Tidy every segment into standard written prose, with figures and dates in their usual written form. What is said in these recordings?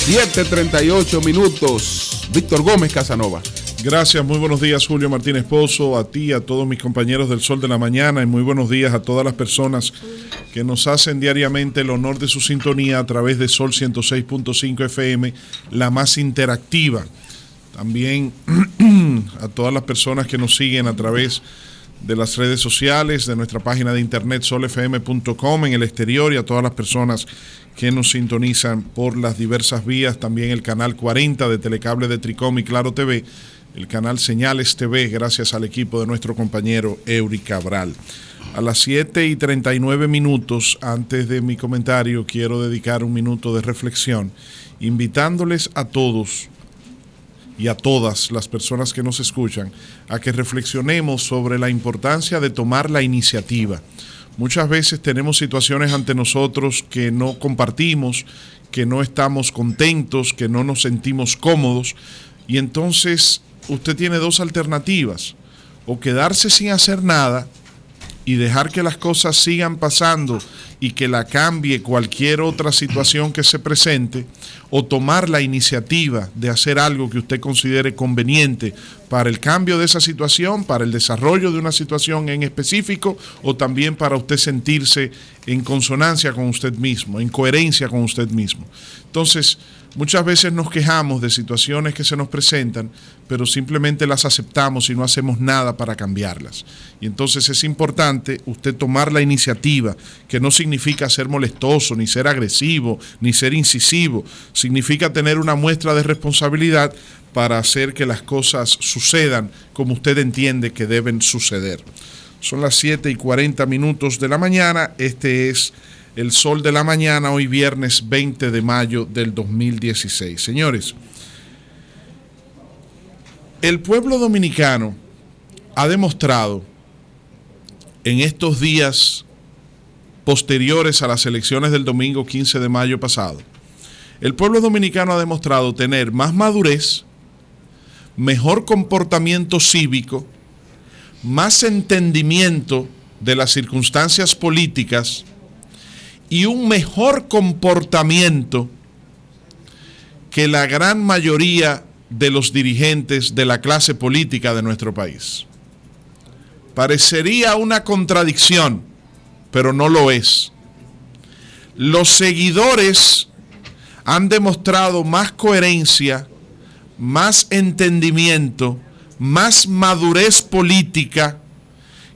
7:38. Víctor Gómez Casanova. Gracias, muy buenos días Julio Martínez Pozo, a ti, a todos mis compañeros del Sol de la Mañana y muy buenos días a todas las personas que nos hacen diariamente el honor de su sintonía a través de Sol 106.5 FM, la más interactiva. También a todas las personas que nos siguen a través de las redes sociales, de nuestra página de internet solfm.com en el exterior y a todas las personas que nos sintonizan por las diversas vías, también el canal 40 de Telecable de Tricom y Claro TV, el canal Señales TV, gracias al equipo de nuestro compañero Eury Cabral. A las 7:39, antes de mi comentario, quiero dedicar un minuto de reflexión, invitándoles a todos y a todas las personas que nos escuchan a que reflexionemos sobre la importancia de tomar la iniciativa. Muchas veces tenemos situaciones ante nosotros que no compartimos, que no estamos contentos, que no nos sentimos cómodos, y entonces usted tiene dos alternativas: o quedarse sin hacer nada y dejar que las cosas sigan pasando y que la cambie cualquier otra situación que se presente, o tomar la iniciativa de hacer algo que usted considere conveniente para el cambio de esa situación, para el desarrollo de una situación en específico, o también para usted sentirse en consonancia con usted mismo, en coherencia con usted mismo. Entonces, muchas veces nos quejamos de situaciones que se nos presentan, pero simplemente las aceptamos y no hacemos nada para cambiarlas. Y entonces es importante usted tomar la iniciativa, que no significa ser molestoso, ni ser agresivo, ni ser incisivo. Significa tener una muestra de responsabilidad para hacer que las cosas sucedan como usted entiende que deben suceder. Son las 7:40 de la mañana. Este es el Sol de la Mañana, hoy viernes 20 de mayo del 2016. Señores, el pueblo dominicano ha demostrado en estos días posteriores a las elecciones del domingo 15 de mayo pasado, el pueblo dominicano ha demostrado tener más madurez, mejor comportamiento cívico, más entendimiento de las circunstancias políticas y un mejor comportamiento que la gran mayoría de los dirigentes de la clase política de nuestro país. Parecería una contradicción, pero no lo es. Los seguidores han demostrado más coherencia, más entendimiento, más madurez política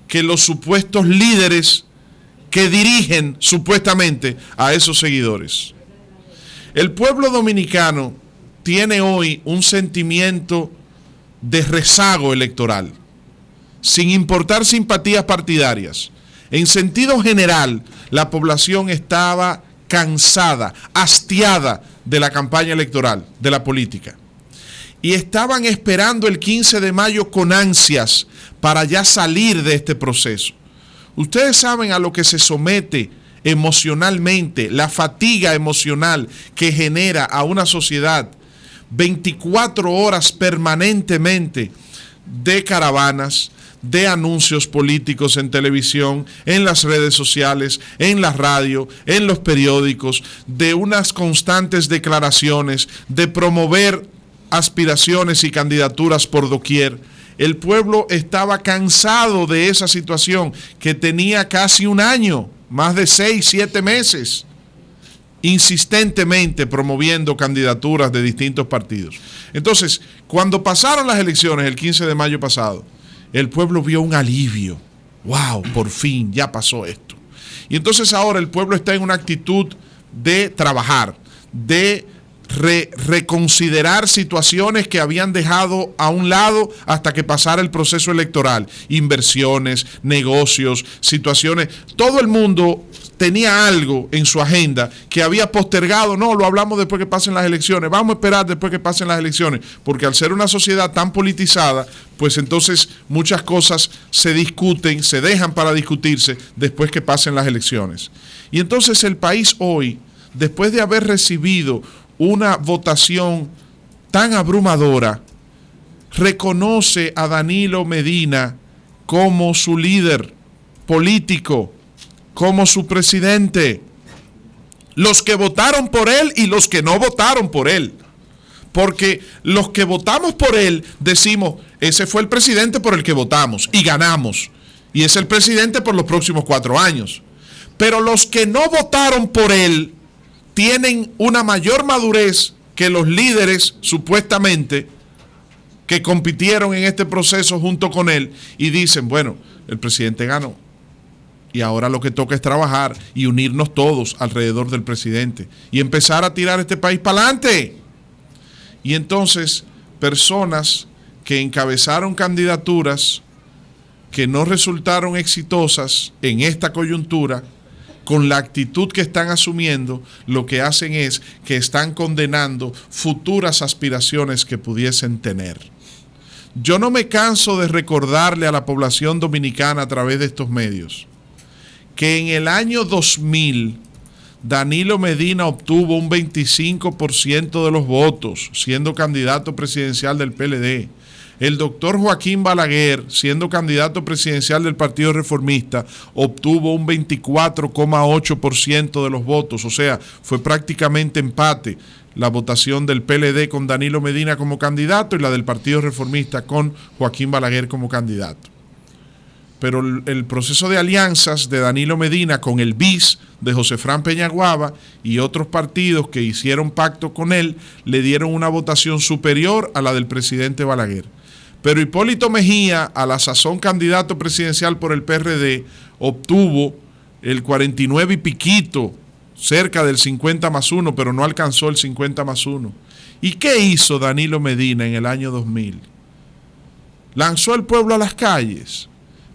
que los supuestos líderes que dirigen supuestamente a esos seguidores. El pueblo dominicano tiene hoy un sentimiento de rezago electoral, sin importar simpatías partidarias. En sentido general, la población estaba cansada, hastiada de la campaña electoral, de la política. Y estaban esperando el 15 de mayo con ansias para ya salir de este proceso. Ustedes saben a lo que se somete emocionalmente, la fatiga emocional que genera a una sociedad 24 horas permanentemente de caravanas, de anuncios políticos en televisión, en las redes sociales, en la radio, en los periódicos, de unas constantes declaraciones, de promover aspiraciones y candidaturas por doquier. El pueblo estaba cansado de esa situación que tenía casi un año, más de 6, 7 meses, insistentemente promoviendo candidaturas de distintos partidos. Entonces, cuando pasaron las elecciones el 15 de mayo pasado, el pueblo vio un alivio. ¡Wow! Por fin, ya pasó esto. Y entonces ahora el pueblo está en una actitud de trabajar, de reconsiderar situaciones que habían dejado a un lado hasta que pasara el proceso electoral. Inversiones, negocios, situaciones. Todo el mundo tenía algo en su agenda que había postergado. No, lo hablamos después que pasen las elecciones. Vamos a esperar después que pasen las elecciones. Porque al ser una sociedad tan politizada, pues entonces muchas cosas se discuten, se dejan para discutirse después que pasen las elecciones. Y entonces el país hoy, después de haber recibido una votación tan abrumadora, reconoce a Danilo Medina como su líder político, como su presidente. los que votaron por él y los que no votaron por él. Porque los que votamos por él decimos, ese fue el presidente por el que votamos y ganamos. Y es el presidente por los próximos 4 años. Pero los que no votaron por él tienen una mayor madurez que los líderes, supuestamente, que compitieron en este proceso junto con él y dicen, bueno, el presidente ganó. Y ahora lo que toca es trabajar y unirnos todos alrededor del presidente y empezar a tirar este país para adelante. Y entonces, personas que encabezaron candidaturas que no resultaron exitosas en esta coyuntura, con la actitud que están asumiendo, lo que hacen es que están condenando futuras aspiraciones que pudiesen tener. Yo no me canso de recordarle a la población dominicana a través de estos medios que en el año 2000 Danilo Medina obtuvo un 25% de los votos siendo candidato presidencial del PLD. El doctor Joaquín Balaguer, siendo candidato presidencial del Partido Reformista, obtuvo un 24,8% de los votos. O sea, fue prácticamente empate la votación del PLD con Danilo Medina como candidato y la del Partido Reformista con Joaquín Balaguer como candidato. Pero el proceso de alianzas de Danilo Medina con el BIS de José Fran Peñaguaba y otros partidos que hicieron pacto con él le dieron una votación superior a la del presidente Balaguer. Pero Hipólito Mejía, a la sazón candidato presidencial por el PRD, obtuvo el 49 y piquito, cerca del 50+1, pero no alcanzó el 50+1. ¿Y qué hizo Danilo Medina en el año 2000? Lanzó al pueblo a las calles,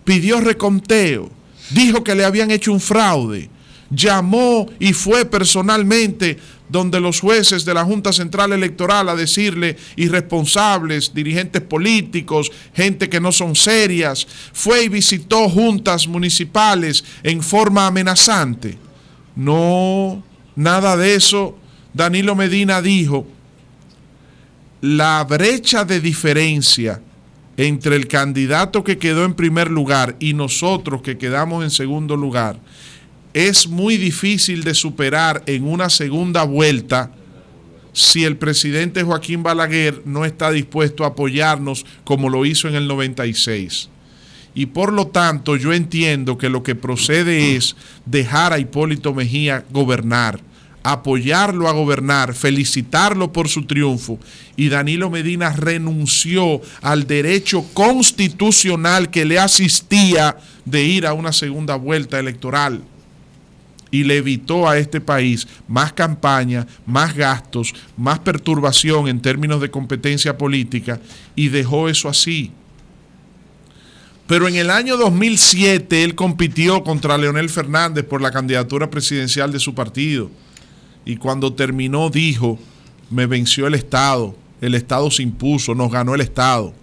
pidió reconteo, dijo que le habían hecho un fraude, llamó y fue personalmente donde los jueces de la Junta Central Electoral a decirle irresponsables, dirigentes políticos, gente que no son serias, fue y visitó juntas municipales en forma amenazante. No, nada de eso. Danilo Medina dijo, la brecha de diferencia entre el candidato que quedó en primer lugar y nosotros que quedamos en segundo lugar es muy difícil de superar en una segunda vuelta si el presidente Joaquín Balaguer no está dispuesto a apoyarnos como lo hizo en el 96. Y por lo tanto yo entiendo que lo que procede es dejar a Hipólito Mejía gobernar, apoyarlo a gobernar, felicitarlo por su triunfo. Y Danilo Medina renunció al derecho constitucional que le asistía de ir a una segunda vuelta electoral. Y le evitó a este país más campaña, más gastos, más perturbación en términos de competencia política y dejó eso así. Pero en el año 2007 él compitió contra Leonel Fernández por la candidatura presidencial de su partido. Y cuando terminó dijo, me venció el Estado se impuso, nos ganó el Estado.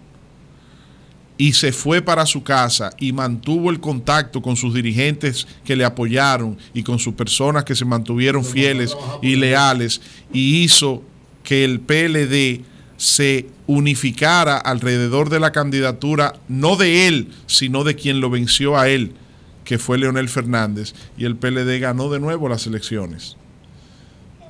Y se fue para su casa y mantuvo el contacto con sus dirigentes que le apoyaron y con sus personas que se mantuvieron fieles y leales y hizo que el PLD se unificara alrededor de la candidatura, no de él, sino de quien lo venció a él, que fue Leonel Fernández, y el PLD ganó de nuevo las elecciones.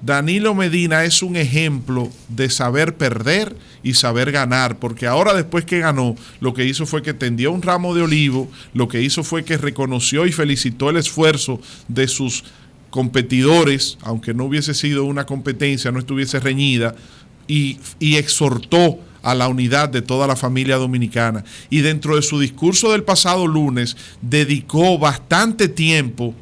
Danilo Medina es un ejemplo de saber perder y saber ganar, porque ahora después que ganó, lo que hizo fue que tendió un ramo de olivo, lo que hizo fue que reconoció y felicitó el esfuerzo de sus competidores, aunque no hubiese sido una competencia, no estuviese reñida, y exhortó a la unidad de toda la familia dominicana. Y dentro de su discurso del pasado lunes, dedicó bastante tiempo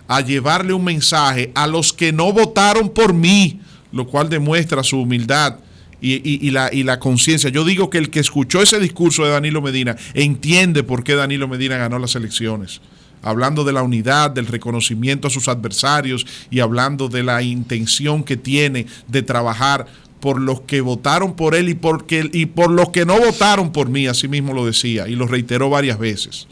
a llevarle un mensaje a los que no votaron por mí, lo cual demuestra su humildad y la conciencia. Yo digo que el que escuchó ese discurso de Danilo Medina entiende por qué Danilo Medina ganó las elecciones, hablando de la unidad, del reconocimiento a sus adversarios y hablando de la intención que tiene de trabajar por los que votaron por él y por los que no votaron por mí, así mismo lo decía y lo reiteró varias veces.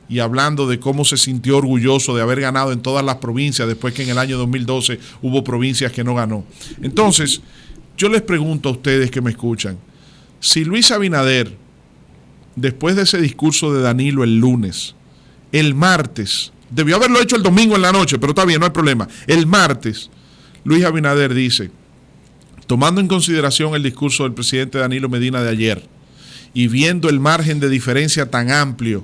Y hablando de cómo se sintió orgulloso de haber ganado en todas las provincias, después que en el año 2012 hubo provincias que no ganó. Entonces, yo les pregunto a ustedes que me escuchan, si Luis Abinader, después de ese discurso de Danilo el lunes, el martes, debió haberlo hecho el domingo en la noche, pero está bien, no hay problema, el martes, Luis Abinader dice, tomando en consideración el discurso del presidente Danilo Medina de ayer y viendo el margen de diferencia tan amplio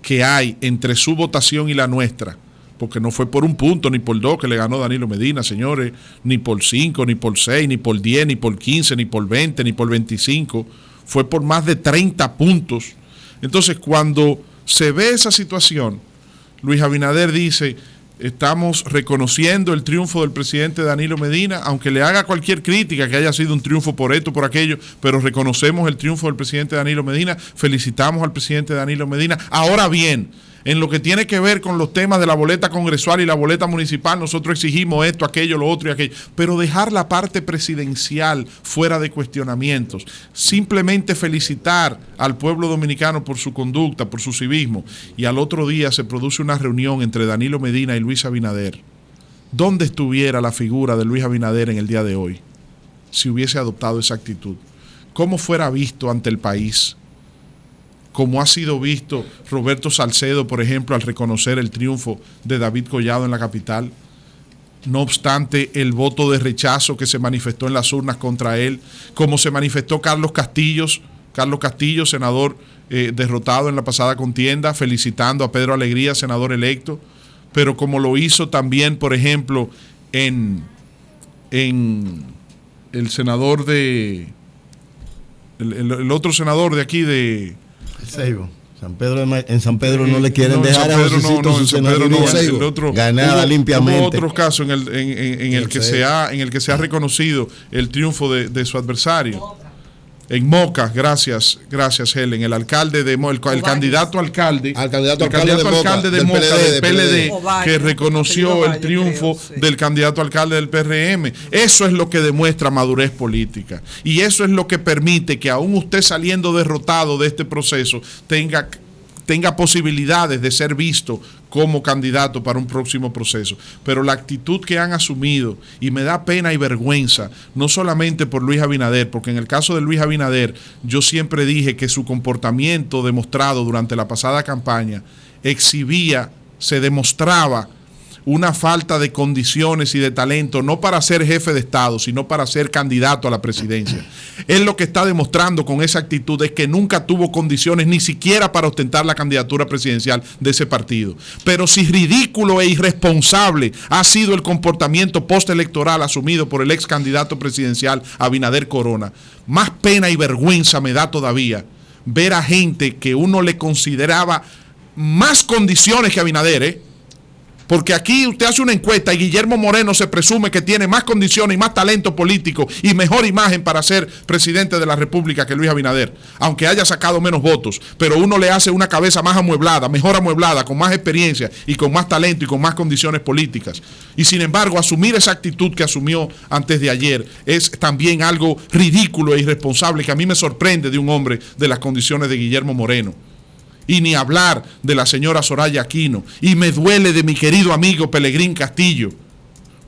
que hay entre su votación y la nuestra, porque no fue por un punto ni por 2 que le ganó Danilo Medina, señores, ni por 5, ni por 6, ni por 10, ni por 15, ni por 20, ni por 25, fue por más de 30 puntos. Entonces, cuando se ve esa situación, Luis Abinader dice, estamos reconociendo el triunfo del presidente Danilo Medina, aunque le haga cualquier crítica que haya sido un triunfo por esto, por aquello, pero reconocemos el triunfo del presidente Danilo Medina, felicitamos al presidente Danilo Medina. Ahora bien, en lo que tiene que ver con los temas de la boleta congresual y la boleta municipal, nosotros exigimos esto, aquello, lo otro y aquello, pero dejar la parte presidencial fuera de cuestionamientos, simplemente felicitar al pueblo dominicano por su conducta, por su civismo, y al otro día se produce una reunión entre Danilo Medina y Luis Abinader. ¿Dónde estuviera la figura de Luis Abinader en el día de hoy si hubiese adoptado esa actitud? ¿Cómo fuera visto ante el país? Como ha sido visto Roberto Salcedo, por ejemplo, al reconocer el triunfo de David Collado en la capital. No obstante, el voto de rechazo que se manifestó en las urnas contra él, como se manifestó Carlos Castillo, senador derrotado en la pasada contienda, felicitando a Pedro Alegría, senador electo, pero como lo hizo también, por ejemplo, en el senador de... el otro senador de aquí de... Seibo. En San Pedro no le quieren dejar a Josecito su senaduría ganada limpiamente. Hubo otros casos en el que se ha reconocido el triunfo de su adversario. En Moca, gracias Helen, el alcalde de Moca, el candidato alcalde de Moca, del PLD, que reconoció el triunfo del candidato alcalde del PRM. Eso es lo que demuestra madurez política. Y eso es lo que permite que aún usted saliendo derrotado de este proceso tenga posibilidades de ser visto como candidato para un próximo proceso. Pero la actitud que han asumido, y me da pena y vergüenza, no solamente por Luis Abinader, porque en el caso de Luis Abinader, yo siempre dije que su comportamiento demostrado durante la pasada campaña se demostraba una falta de condiciones y de talento, no para ser jefe de Estado, sino para ser candidato a la presidencia. Él lo que está demostrando con esa actitud es que nunca tuvo condiciones ni siquiera para ostentar la candidatura presidencial de ese partido. Pero si ridículo e irresponsable ha sido el comportamiento postelectoral asumido por el ex candidato presidencial Abinader Corona, más pena y vergüenza me da todavía ver a gente que uno le consideraba más condiciones que Abinader, porque aquí usted hace una encuesta y Guillermo Moreno se presume que tiene más condiciones y más talento político y mejor imagen para ser presidente de la República que Luis Abinader, aunque haya sacado menos votos, pero uno le hace una cabeza más amueblada, mejor amueblada, con más experiencia y con más talento y con más condiciones políticas. Y sin embargo, asumir esa actitud que asumió antes de ayer es también algo ridículo e irresponsable que a mí me sorprende de un hombre de las condiciones de Guillermo Moreno. Y ni hablar de la señora Soraya Aquino. Y me duele de mi querido amigo Pelegrín Castillo.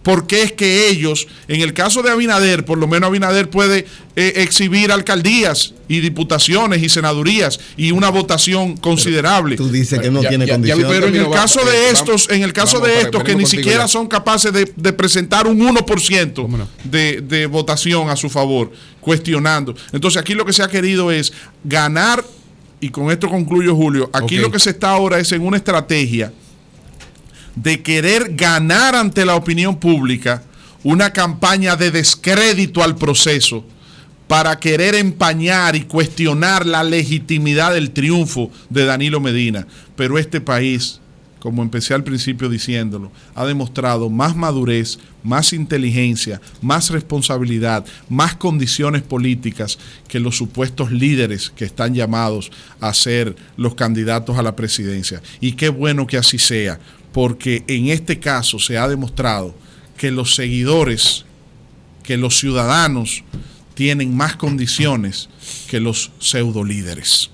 Porque es que ellos, en el caso de Abinader, por lo menos Abinader puede exhibir alcaldías y diputaciones y senadurías y una votación considerable. Tú dices que no tiene condiciones. Pero en el caso de estos que ni siquiera son capaces de presentar un 1% de votación a su favor, cuestionando. Entonces aquí lo que se ha querido es ganar. Y con esto concluyo, Julio. Aquí lo que se está ahora es en una estrategia de querer ganar ante la opinión pública una campaña de descrédito al proceso para querer empañar y cuestionar la legitimidad del triunfo de Danilo Medina. Pero este país, como empecé al principio diciéndolo, ha demostrado más madurez, más inteligencia, más responsabilidad, más condiciones políticas que los supuestos líderes que están llamados a ser los candidatos a la presidencia. Y qué bueno que así sea, porque en este caso se ha demostrado que los seguidores, que los ciudadanos tienen más condiciones que los pseudolíderes.